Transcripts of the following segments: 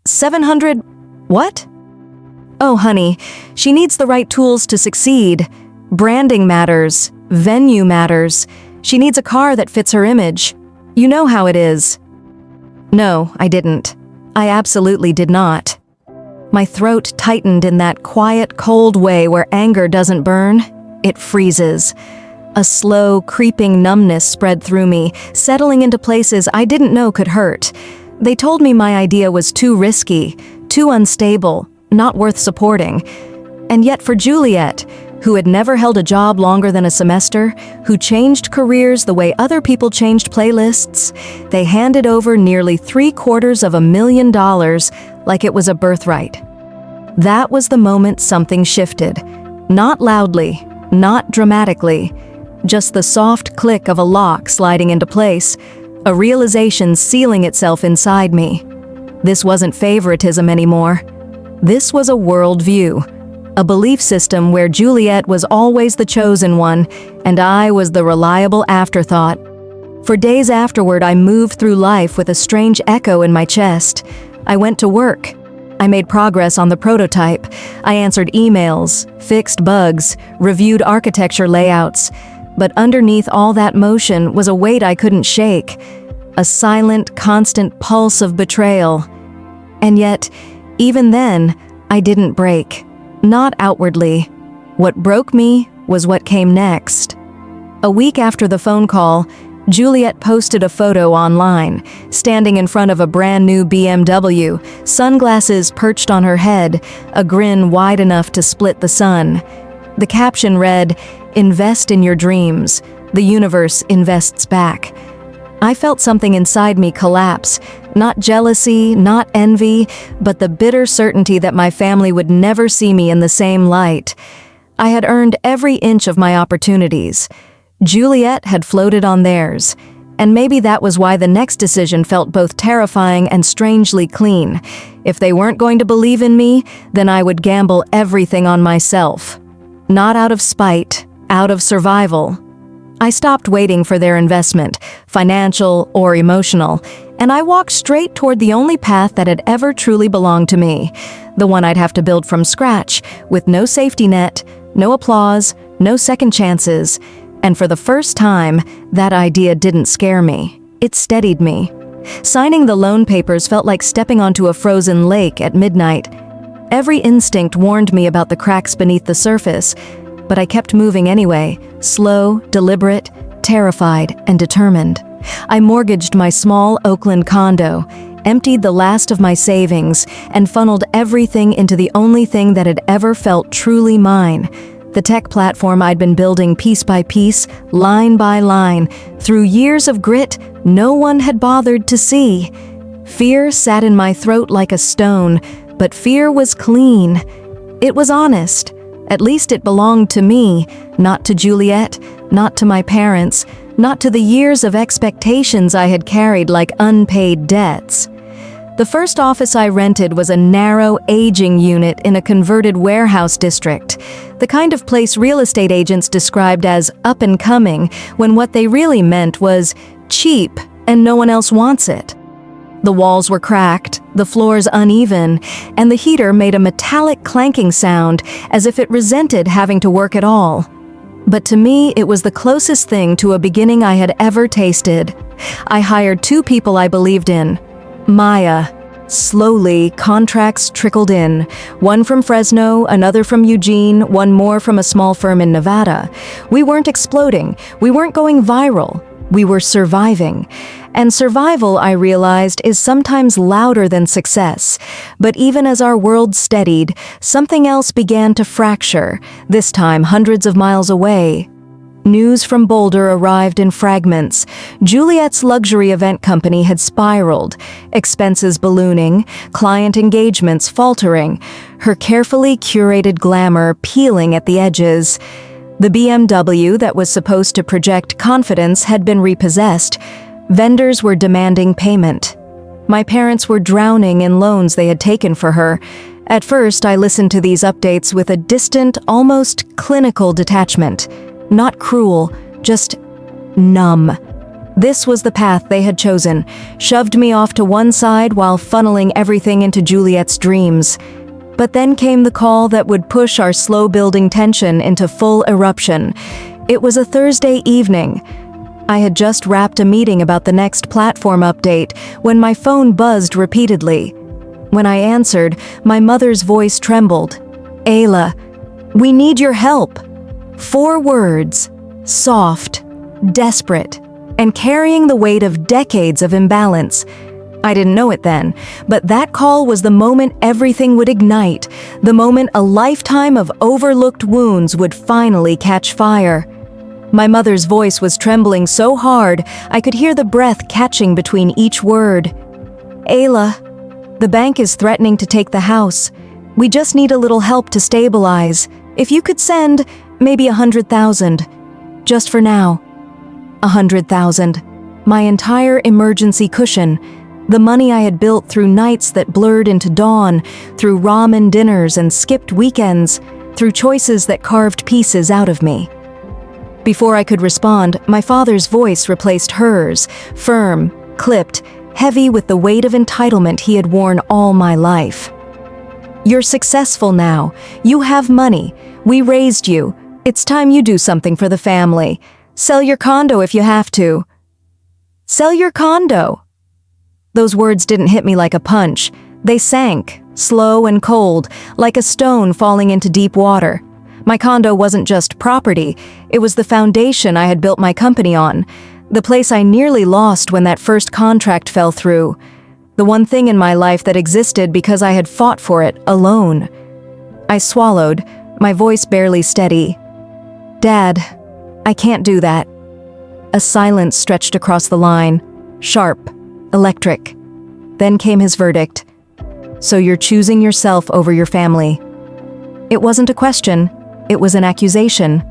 700... what? Oh, honey, she needs the right tools to succeed. Branding matters. Venue matters. She needs a car that fits her image. You know how it is. No, I didn't. I absolutely did not. My throat tightened in that quiet, cold way where anger doesn't burn, it freezes. A slow, creeping numbness spread through me, settling into places I didn't know could hurt. They told me my idea was too risky, too unstable, not worth supporting. And yet for Juliet, who had never held a job longer than a semester, who changed careers the way other people changed playlists, they handed over nearly $750,000 like it was a birthright. That was the moment something shifted. Not loudly, not dramatically, just the soft click of a lock sliding into place, a realization sealing itself inside me. This wasn't favoritism anymore. This was a worldview. A belief system where Juliet was always the chosen one, and I was the reliable afterthought. For days afterward, I moved through life with a strange echo in my chest. I went to work. I made progress on the prototype. I answered emails, fixed bugs, reviewed architecture layouts. But underneath all that motion was a weight I couldn't shake, a silent, constant pulse of betrayal. And yet, even then, I didn't break. Not outwardly. What broke me was what came next. A week after the phone call, Juliet posted a photo online, standing in front of a brand new BMW, sunglasses perched on her head, a grin wide enough to split the sun. The caption read, "Invest in your dreams. The universe invests back." I felt something inside me collapse. Not jealousy, not envy, but the bitter certainty that my family would never see me in the same light. I had earned every inch of my opportunities. Juliet had floated on theirs. And maybe that was why the next decision felt both terrifying and strangely clean. If they weren't going to believe in me, then I would gamble everything on myself. Not out of spite, out of survival. I stopped waiting for their investment, financial or emotional, and I walked straight toward the only path that had ever truly belonged to me, the one I'd have to build from scratch, with no safety net, no applause, no second chances. And for the first time, that idea didn't scare me. It steadied me. Signing the loan papers felt like stepping onto a frozen lake at midnight. Every instinct warned me about the cracks beneath the surface, but I kept moving anyway, slow, deliberate, terrified, and determined. I mortgaged my small Oakland condo, emptied the last of my savings, and funneled everything into the only thing that had ever felt truly mine, the tech platform I'd been building piece by piece, line by line, through years of grit no one had bothered to see. Fear sat in my throat like a stone, but fear was clean. It was honest. At least it belonged to me, not to Juliet, not to my parents, not to the years of expectations I had carried like unpaid debts. The first office I rented was a narrow, aging unit in a converted warehouse district, the kind of place real estate agents described as up and coming, when what they really meant was cheap and no one else wants it. The walls were cracked, the floors uneven, and the heater made a metallic clanking sound as if it resented having to work at all. But to me, it was the closest thing to a beginning I had ever tasted. I hired 2 people I believed in. Maya. Slowly, contracts trickled in. One from Fresno, another from Eugene, one more from a small firm in Nevada. We weren't exploding. We weren't going viral. We were surviving. And survival, I realized, is sometimes louder than success. But even as our world steadied, something else began to fracture, this time hundreds of miles away. News from Boulder arrived in fragments. Juliet's luxury event company had spiraled, expenses ballooning, client engagements faltering, her carefully curated glamour peeling at the edges. The BMW that was supposed to project confidence had been repossessed. Vendors were demanding payment. My parents were drowning in loans they had taken for her. At first, I listened to these updates with a distant, almost clinical detachment. Not cruel, just numb. This was the path they had chosen, shoved me off to one side while funneling everything into Juliet's dreams. But then came the call that would push our slow-building tension into full eruption. It was a Thursday evening. I had just wrapped a meeting about the next platform update when my phone buzzed repeatedly. When I answered, my mother's voice trembled. "Ayla, we need your help." 4 words, soft, desperate, and carrying the weight of decades of imbalance. I didn't know it then, but that call was the moment everything would ignite, the moment a lifetime of overlooked wounds would finally catch fire. My mother's voice was trembling so hard I could hear the breath catching between each word. "Ayla, the bank is threatening to take the house. We just need a little help to stabilize. If you could send maybe 100,000, just for now." 100,000, my entire emergency cushion, the money I had built through nights that blurred into dawn, through ramen dinners and skipped weekends, through choices that carved pieces out of me. Before I could respond, my father's voice replaced hers, firm, clipped, heavy with the weight of entitlement he had worn all my life. "You're successful now. You have money. We raised you. It's time you do something for the family. Sell your condo if you have to." Sell your condo. Those words didn't hit me like a punch. They sank, slow and cold, like a stone falling into deep water. My condo wasn't just property, it was the foundation I had built my company on, the place I nearly lost when that first contract fell through, the one thing in my life that existed because I had fought for it alone. I swallowed, my voice barely steady. "Dad, I can't do that." A silence stretched across the line, sharp, electric. Then came his verdict. "So you're choosing yourself over your family." It wasn't a question, it was an accusation.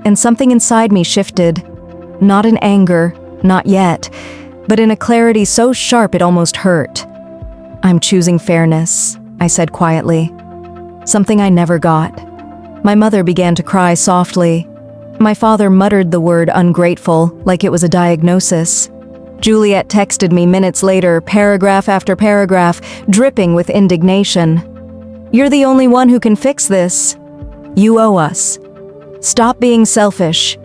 And something inside me shifted. Not in anger, not yet, but in a clarity so sharp it almost hurt. "I'm choosing fairness," I said quietly. Something I never got. My mother began to cry softly. My father muttered the word ungrateful, like it was a diagnosis. Juliet texted me minutes later, paragraph after paragraph, dripping with indignation. "You're the only one who can fix this. You owe us. Stop being selfish."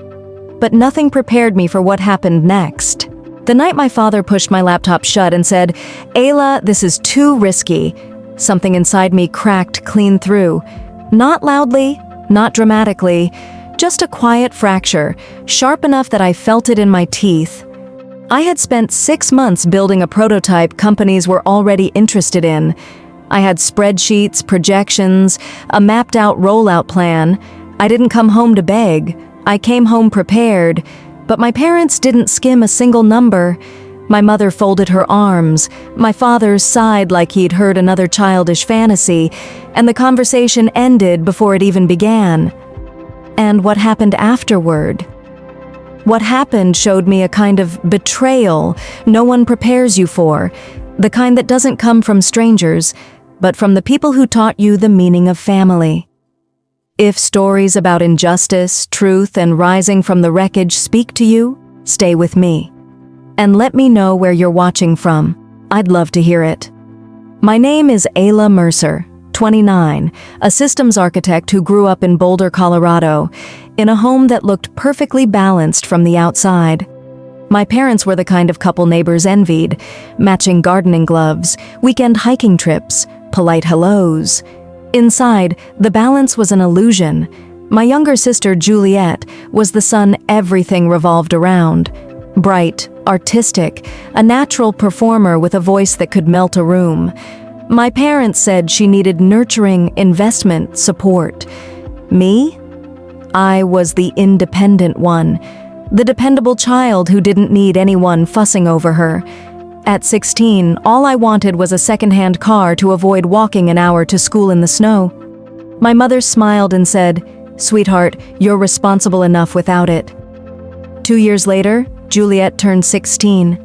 But nothing prepared me for what happened next. The night my father pushed my laptop shut and said, "Ayla, this is too risky," something inside me cracked clean through. Not loudly, not dramatically, just a quiet fracture, sharp enough that I felt it in my teeth. I had spent 6 months building a prototype companies were already interested in. I had spreadsheets, projections, a mapped-out rollout plan. I didn't come home to beg. I came home prepared. But my parents didn't skim a single number. My mother folded her arms. My father sighed like he'd heard another childish fantasy, and the conversation ended before it even began. And what happened afterward? What happened showed me a kind of betrayal no one prepares you for, the kind that doesn't come from strangers, but from the people who taught you the meaning of family. If stories about injustice, truth, and rising from the wreckage speak to you, stay with me. And let me know where you're watching from. I'd love to hear it. My name is Ayla Mercer, 29, a systems architect who grew up in Boulder, Colorado, in a home that looked perfectly balanced from the outside. My parents were the kind of couple neighbors envied, matching gardening gloves, weekend hiking trips, polite hellos. Inside, the balance was an illusion. My younger sister, Juliet, was the sun everything revolved around. Bright, artistic, a natural performer with a voice that could melt a room. My parents said she needed nurturing, investment, support. Me? I was the independent one, the dependable child who didn't need anyone fussing over her. At 16, all I wanted was a second-hand car to avoid walking an hour to school in the snow. My mother smiled and said, "Sweetheart, you're responsible enough without it." 2 years later, Juliet turned 16.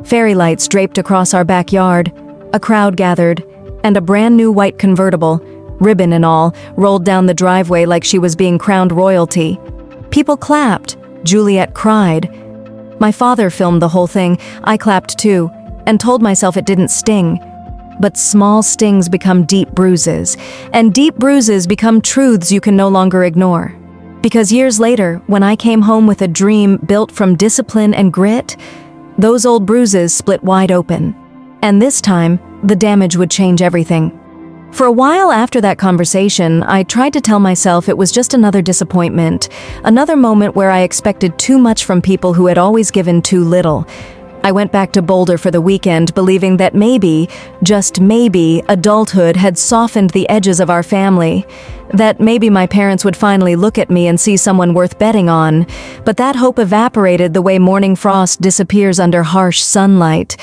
Fairy lights draped across our backyard, a crowd gathered, and a brand new white convertible, ribbon and all, rolled down the driveway like she was being crowned royalty. People clapped. Juliet cried. My father filmed the whole thing. I clapped too, and told myself it didn't sting. But small stings become deep bruises, and deep bruises become truths you can no longer ignore. Because years later, when I came home with a dream built from discipline and grit, those old bruises split wide open. And this time, the damage would change everything. For a while after that conversation, I tried to tell myself it was just another disappointment, another moment where I expected too much from people who had always given too little. I went back to Boulder for the weekend, believing that maybe, just maybe, adulthood had softened the edges of our family. That maybe my parents would finally look at me and see someone worth betting on. But that hope evaporated the way morning frost disappears under harsh sunlight.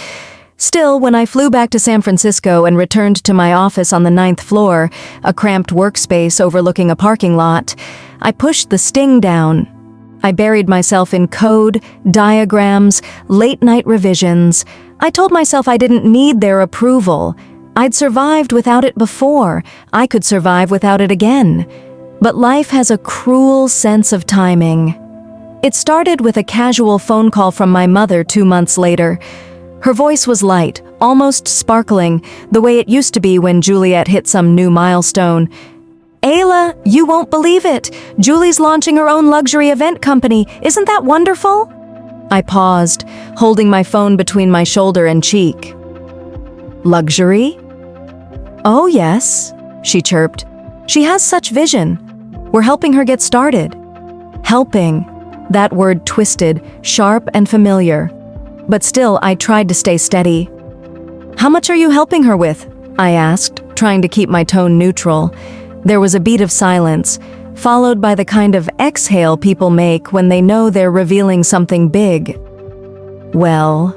Still, when I flew back to San Francisco and returned to my office on the 9th floor, a cramped workspace overlooking a parking lot, I pushed the sting down. I buried myself in code, diagrams, late-night revisions. I told myself I didn't need their approval. I'd survived without it before. I could survive without it again. But life has a cruel sense of timing. It started with a casual phone call from my mother 2 months later. Her voice was light, almost sparkling, the way it used to be when Juliet hit some new milestone. "Ayla, you won't believe it. Julie's launching her own luxury event company. Isn't that wonderful?" I paused, holding my phone between my shoulder and cheek. "Luxury?" "Oh, yes," she chirped. "She has such vision. We're helping her get started." Helping. That word twisted, sharp and familiar. But still, I tried to stay steady. "How much are you helping her with?" I asked, trying to keep my tone neutral. There was a beat of silence, followed by the kind of exhale people make when they know they're revealing something big. "Well,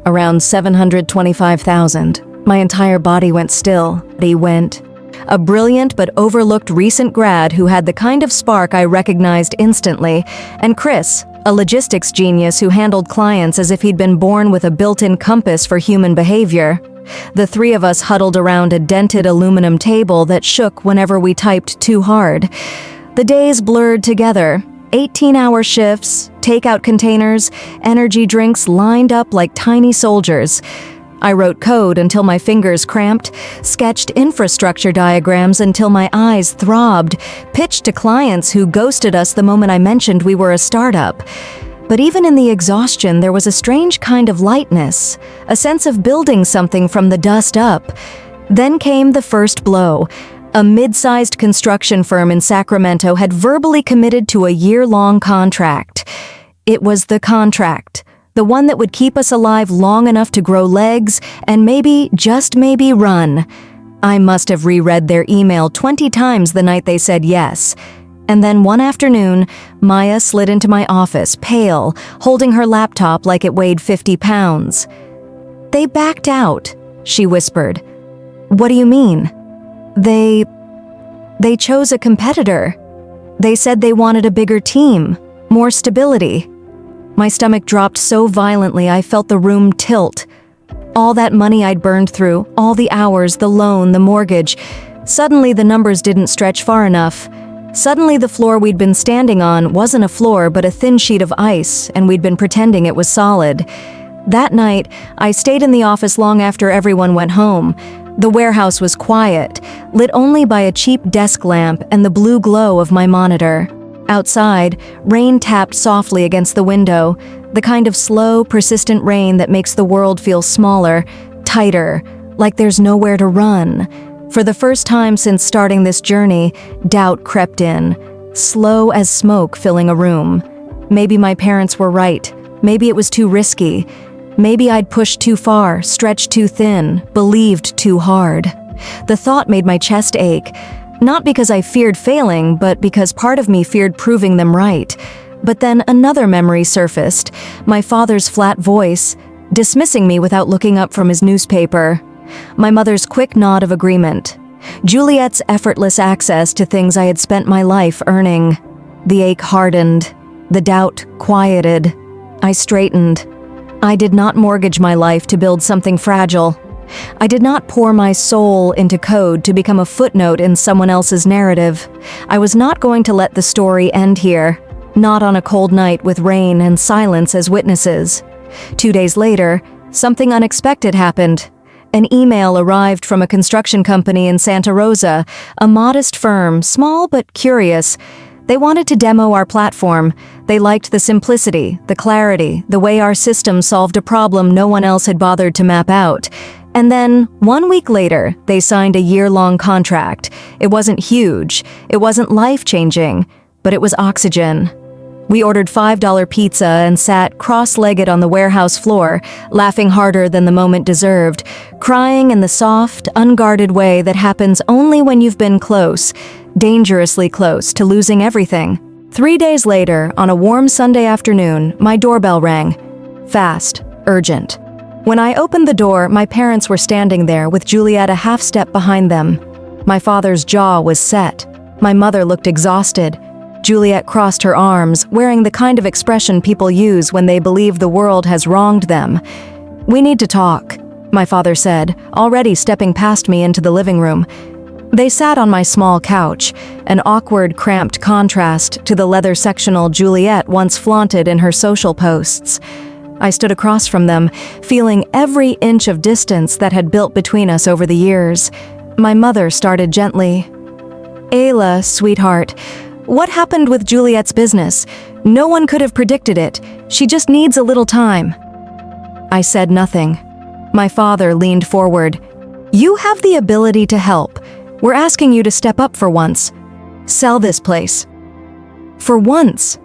around 725,000. My entire body went still. He went. A brilliant but overlooked recent grad who had the kind of spark I recognized instantly, and Chris, a logistics genius who handled clients as if he'd been born with a built-in compass for human behavior. The three of us huddled around a dented aluminum table that shook whenever we typed too hard. The days blurred together. 18-hour shifts, takeout containers, energy drinks lined up like tiny soldiers. I wrote code until my fingers cramped, sketched infrastructure diagrams until my eyes throbbed, pitched to clients who ghosted us the moment I mentioned we were a startup. But even in the exhaustion, there was a strange kind of lightness, a sense of building something from the dust up. Then came the first blow. A mid-sized construction firm in Sacramento had verbally committed to a year-long contract. It was the contract, the one that would keep us alive long enough to grow legs and maybe, just maybe, run. I must have reread their email 20 times the night they said yes. And then one afternoon, Maya slid into my office, pale, holding her laptop like it weighed 50 pounds. "They backed out," she whispered. "What do you mean?" They chose a competitor. They said they wanted a bigger team, more stability." My stomach dropped so violently I felt the room tilt. All that money I'd burned through, all the hours, the loan, the mortgage. Suddenly the numbers didn't stretch far enough. Suddenly the floor we'd been standing on wasn't a floor but a thin sheet of ice, and we'd been pretending it was solid. That night, I stayed in the office long after everyone went home. The warehouse was quiet, lit only by a cheap desk lamp and the blue glow of my monitor. Outside, rain tapped softly against the window, the kind of slow, persistent rain that makes the world feel smaller, tighter, like there's nowhere to run. For the first time since starting this journey, doubt crept in, slow as smoke filling a room. Maybe my parents were right. Maybe it was too risky. Maybe I'd pushed too far, stretched too thin, believed too hard. The thought made my chest ache, not because I feared failing, but because part of me feared proving them right. But then another memory surfaced, my father's flat voice, dismissing me without looking up from his newspaper. My mother's quick nod of agreement. Juliet's effortless access to things I had spent my life earning. The ache hardened. The doubt quieted. I straightened. I did not mortgage my life to build something fragile. I did not pour my soul into code to become a footnote in someone else's narrative. I was not going to let the story end here. Not on a cold night with rain and silence as witnesses. 2 days later, something unexpected happened. An email arrived from a construction company in Santa Rosa, a modest firm, small but curious. They wanted to demo our platform. They liked the simplicity, the clarity, the way our system solved a problem no one else had bothered to map out. And then, 1 week later, they signed a year-long contract. It wasn't huge, it wasn't life-changing, but it was oxygen. We ordered $5 pizza and sat cross-legged on the warehouse floor, laughing harder than the moment deserved, crying in the soft, unguarded way that happens only when you've been close, dangerously close to losing everything. 3 days later, on a warm Sunday afternoon, my doorbell rang. Fast, urgent. When I opened the door, my parents were standing there with Juliet a half step behind them. My father's jaw was set. My mother looked exhausted. Juliet crossed her arms, wearing the kind of expression people use when they believe the world has wronged them. "We need to talk," my father said, already stepping past me into the living room. They sat on my small couch, an awkward, cramped contrast to the leather sectional Juliet once flaunted in her social posts. I stood across from them, feeling every inch of distance that had built between us over the years. My mother started gently. "Ayla, sweetheart, what happened with Juliet's business? No one could have predicted it. She just needs a little time." I said nothing. My father leaned forward. "You have the ability to help. We're asking you to step up for once. Sell this place." For once.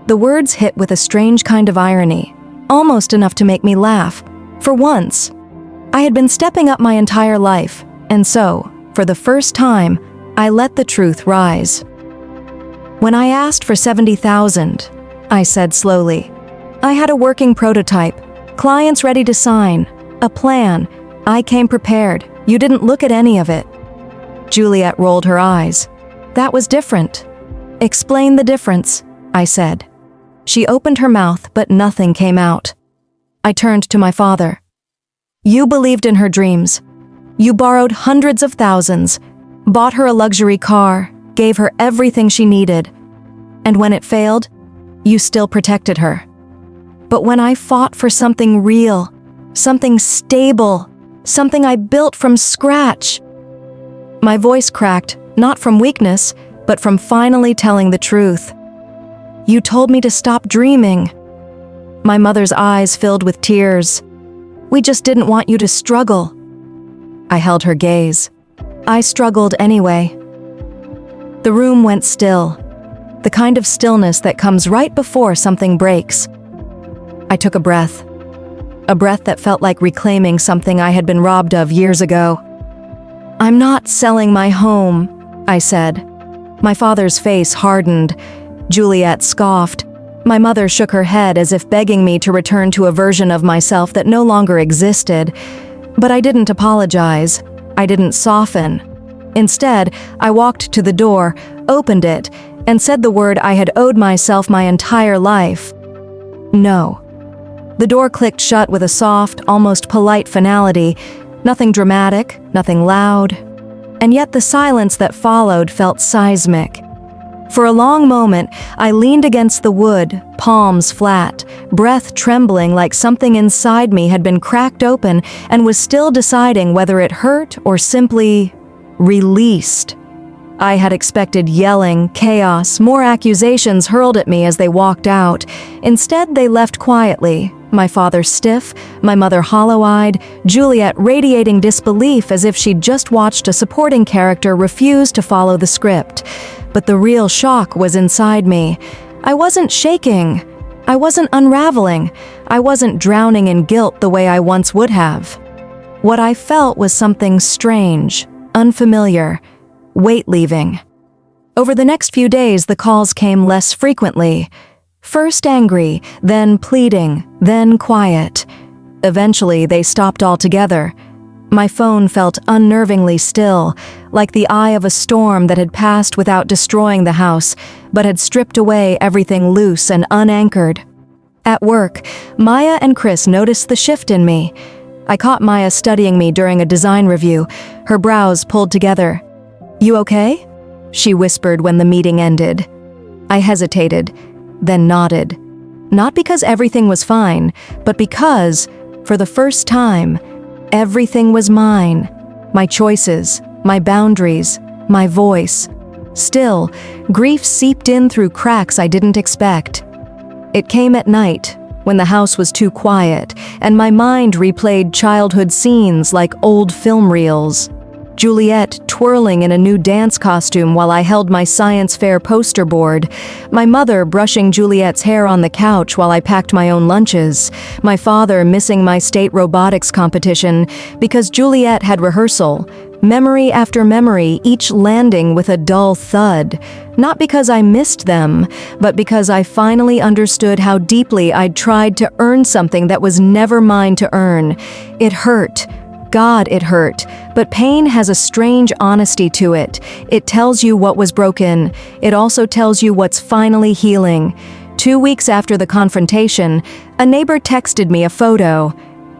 The words hit with a strange kind of irony, almost enough to make me laugh. For once. I had been stepping up my entire life, and so, for the first time, I let the truth rise. "When I asked for $70,000, I said slowly, I had a working prototype, clients ready to sign, a plan. I came prepared. You didn't look at any of it." Juliet rolled her eyes. "That was different." "Explain the difference," I said. She opened her mouth, but nothing came out. I turned to my father. "You believed in her dreams. You borrowed hundreds of thousands, bought her a luxury car, gave her everything she needed. And when it failed, you still protected her. But when I fought for something real, something stable, something I built from scratch..." My voice cracked, not from weakness, but from finally telling the truth. "You told me to stop dreaming." My mother's eyes filled with tears. "We just didn't want you to struggle." I held her gaze. I struggled anyway. The room went still, the kind of stillness that comes right before something breaks. I took a breath that felt like reclaiming something I had been robbed of years ago. "I'm not selling my home," I said. My father's face hardened. Juliet scoffed. My mother shook her head as if begging me to return to a version of myself that no longer existed. But I didn't apologize. I didn't soften. Instead, I walked to the door, opened it, and said the word I had owed myself my entire life. "No." The door clicked shut with a soft, almost polite finality. Nothing dramatic, nothing loud. And yet the silence that followed felt seismic. For a long moment, I leaned against the wood, palms flat, breath trembling like something inside me had been cracked open and was still deciding whether it hurt or simply released. I had expected yelling, chaos, more accusations hurled at me as they walked out. Instead, they left quietly, my father stiff, my mother hollow-eyed, Juliet radiating disbelief as if she'd just watched a supporting character refuse to follow the script. But the real shock was inside me. I wasn't shaking. I wasn't unraveling. I wasn't drowning in guilt the way I once would have. What I felt was something strange, unfamiliar, weight leaving. Over the next few days, the calls came less frequently. First angry, then pleading, then quiet. Eventually, they stopped altogether. My phone felt unnervingly still, like the eye of a storm that had passed without destroying the house, but had stripped away everything loose and unanchored. At work, Maya and Chris noticed the shift in me. I caught Maya studying me during a design review, her brows pulled together. "You okay?" she whispered when the meeting ended. I hesitated. then nodded. Not because everything was fine, but because, for the first time, everything was mine. My choices, my boundaries, my voice. Still, grief seeped in through cracks I didn't expect. It came at night, when the house was too quiet, and my mind replayed childhood scenes like old film reels. Juliet twirling in a new dance costume while I held my science fair poster board, my mother brushing Juliet's hair on the couch while I packed my own lunches, my father missing my state robotics competition because Juliet had rehearsal, memory after memory, each landing with a dull thud, not because I missed them, but because I finally understood how deeply I'd tried to earn something that was never mine to earn. It hurt. God, it hurt. But pain has a strange honesty to it. It tells you what was broken. It also tells you what's finally healing. 2 weeks after the confrontation, a neighbor texted me a photo.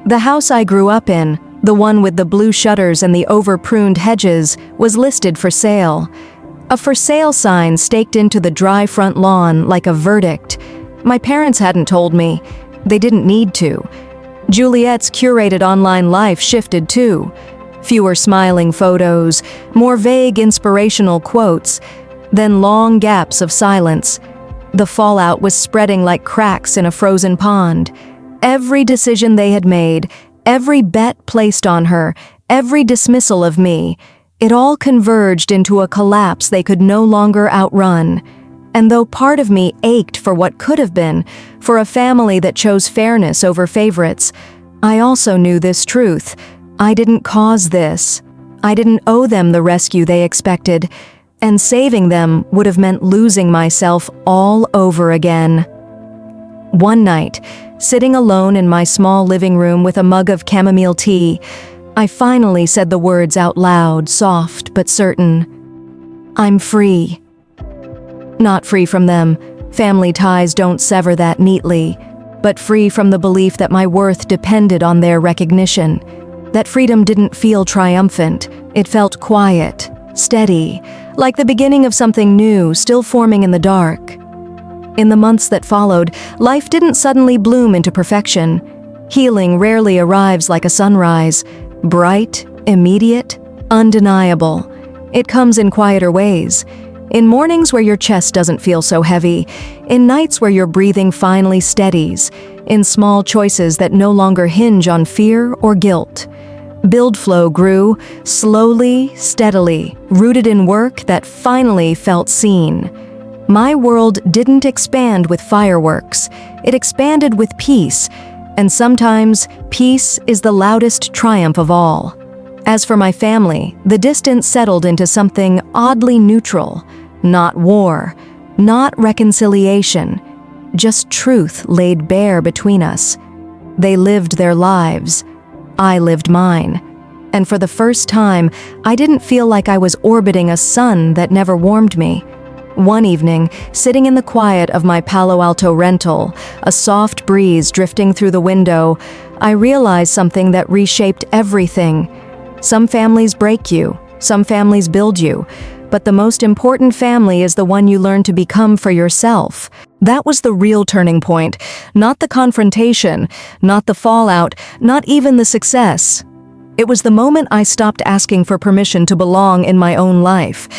The house I grew up in, the one with the blue shutters and the over-pruned hedges, was listed for sale. A for sale sign staked into the dry front lawn like a verdict. My parents hadn't told me. They didn't need to. Juliet's curated online life shifted too. Fewer smiling photos, more vague inspirational quotes, then long gaps of silence. The fallout was spreading like cracks in a frozen pond. Every decision they had made, every bet placed on her, every dismissal of me, it all converged into a collapse they could no longer outrun. And though part of me ached for what could have been, for a family that chose fairness over favorites, I also knew this truth. I didn't cause this. I didn't owe them the rescue they expected, and saving them would have meant losing myself all over again. One night, sitting alone in my small living room with a mug of chamomile tea, I finally said the words out loud, soft but certain. I'm free. Not free from them, family ties don't sever that neatly, but free from the belief that my worth depended on their recognition. That freedom didn't feel triumphant, it felt quiet, steady, like the beginning of something new, still forming in the dark. In the months that followed, life didn't suddenly bloom into perfection. Healing rarely arrives like a sunrise, bright, immediate, undeniable. It comes in quieter ways. In mornings where your chest doesn't feel so heavy, in nights where your breathing finally steadies, in small choices that no longer hinge on fear or guilt. Build flow grew, slowly, steadily, rooted in work that finally felt seen. My world didn't expand with fireworks, it expanded with peace, and sometimes peace is the loudest triumph of all. As for my family, the distance settled into something oddly neutral. Not war, not reconciliation, just truth laid bare between us. They lived their lives. I lived mine. And for the first time, I didn't feel like I was orbiting a sun that never warmed me. One evening, sitting in the quiet of my Palo Alto rental, a soft breeze drifting through the window, I realized something that reshaped everything. Some families break you, some families build you, but the most important family is the one you learn to become for yourself. That was the real turning point, not the confrontation, not the fallout, not even the success. It was the moment I stopped asking for permission to belong in my own life.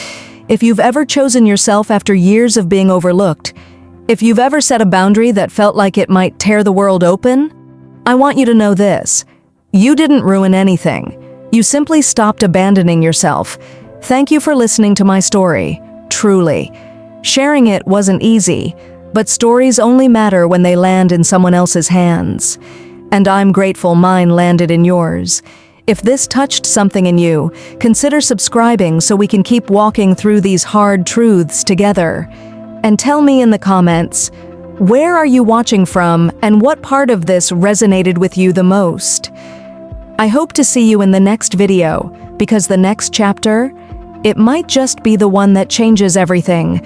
If you've ever chosen yourself after years of being overlooked, if you've ever set a boundary that felt like it might tear the world open, I want you to know this. You didn't ruin anything. You simply stopped abandoning yourself. Thank you for listening to my story, truly. Sharing it wasn't easy, but stories only matter when they land in someone else's hands. And I'm grateful mine landed in yours. If this touched something in you, consider subscribing so we can keep walking through these hard truths together. And tell me in the comments, where are you watching from and what part of this resonated with you the most? I hope to see you in the next video, because the next chapter, it might just be the one that changes everything.